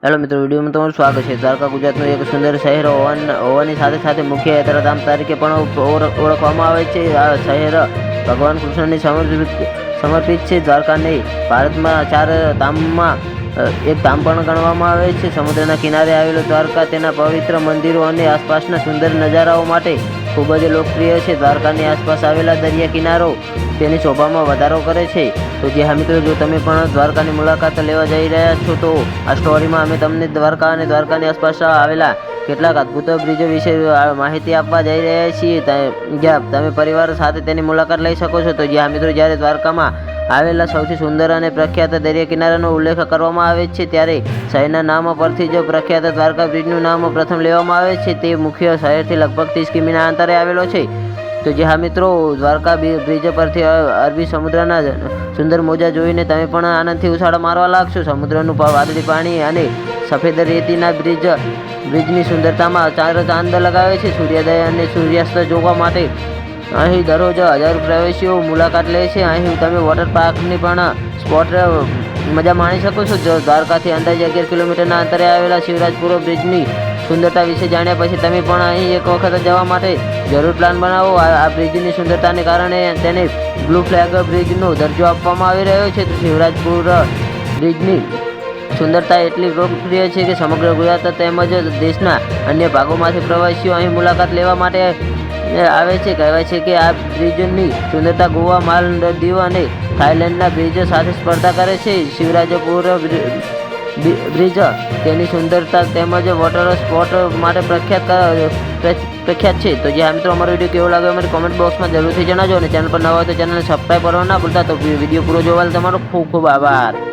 Hello મિત્રો, વિડીયોમાં તમારું સ્વાગત છે। દ્વારકા ગુજરાતનું એક સુંદર શહેર હોવાની સાથે સાથે મુખ્ય યાત્રાધામ તરીકે પણ ઓળખવામાં આવે છે। આ શહેર ભગવાન કૃષ્ણને સમર્પિત છે। દ્વારકાને ભારતમાં 4 ધામમાં એક ધામ પણ ગણવામાં આવે છે। સમુદ્રના કિનારે આવેલું દ્વારકા તેના પવિત્ર મંદિરો અને આસપાસના સુંદર નજારાઓ માટે ખૂબ જ લોકપ્રિય છે। દ્વારકાની આસપાસ આવેલા દરિયા કિનારો તેની શોભામાં વધારો કરે છે। તો જે હા મિત્રો, જો તમે પણ દ્વારકાની મુલાકાત લેવા જઈ રહ્યા છો તો આ સ્ટોરીમાં અમે તમને દ્વારકા અને દ્વારકાની આસપાસ આવેલા કેટલાક અદ્ભુત બ્રિજો વિશે માહિતી આપવા જઈ રહ્યા છીએ, જ્યાં તમે પરિવાર સાથે તેની મુલાકાત લઈ શકો છો। તો જ્યાં મિત્રો, જ્યારે દ્વારકામાં આવેલા સૌથી સુંદર અને પ્રખ્યાત દરિયા કિનારાનો ઉલ્લેખ કરવામાં આવે છે, ત્યારે શહેરના નામ પરથી જ પ્રખ્યાત દ્વારકા બ્રિજનું નામ પ્રથમ લેવામાં આવે છે। તે મુખ્ય શહેરથી લગભગ 30 કિમીના અંતરે આવેલો છે। તો જે હા મિત્રો, દ્વારકા બ્રિજ પરથી અરબી સમુદ્રના સુંદર મોજા જોઈને તમે પણ આનંદથી ઉછાળા મારવા લાગશો। સમુદ્રનું વાદળી પાણી અને સફેદ રેતીના બ્રિજની સુંદરતામાં ચાંદ લગાવે છે। સૂર્યોદય અને સૂર્યાસ્ત જોવા માટે અહીં દરરોજ હજારો પ્રવાસીઓ મુલાકાત લે છે। અહીં તમે વોટર પાર્કની પણ સ્પોટ મજા માણી શકો છો। દ્વારકાથી અંદાજે 11 કિલોમીટરના અંતરે આવેલા શિવરાજપુર બ્રિજની સુંદરતા વિશે જાણ્યા પછી તમે પણ અહીં એક વખત જવા માટે જરૂર પ્લાન બનાવો। આ બ્રિજની સુંદરતાને કારણે તેને બ્લુ ફ્લેગ બ્રિજનો દરજ્જો આપવામાં આવી રહ્યો છે। તો શિવરાજપુર બ્રિજની સુંદરતા એટલી લોકપ્રિય છે કે સમગ્ર ગુજરાત તેમજ દેશના અન્ય ભાગોમાંથી પ્રવાસીઓ અહીં મુલાકાત લેવા માટે આવે છે। કહેવાય છે કે આ બ્રિજની સુંદરતા ગોવા, માલદીવ અને થાઈલેન્ડના બ્રિજ સાથે સ્પર્ધા કરે છે। શિવરાજપુર બ્રિજ તેની સુંદરતા તેમજ વોટર સ્પોટ માટે પ્રખ્યાત છે। તો જે મિત્રો, અમારો વિડીયો કેવો લાગ્યો અમારી કોમેન્ટ બોક્સમાં જરૂરથી જણાવજો, અને ચેનલ પર નવા હોય તો ચેનલને સબસ્ક્રાઈબ કરવા ના ભૂલતા। તો વિડીયો પૂરો જોવા તમારો ખૂબ ખૂબ આભાર।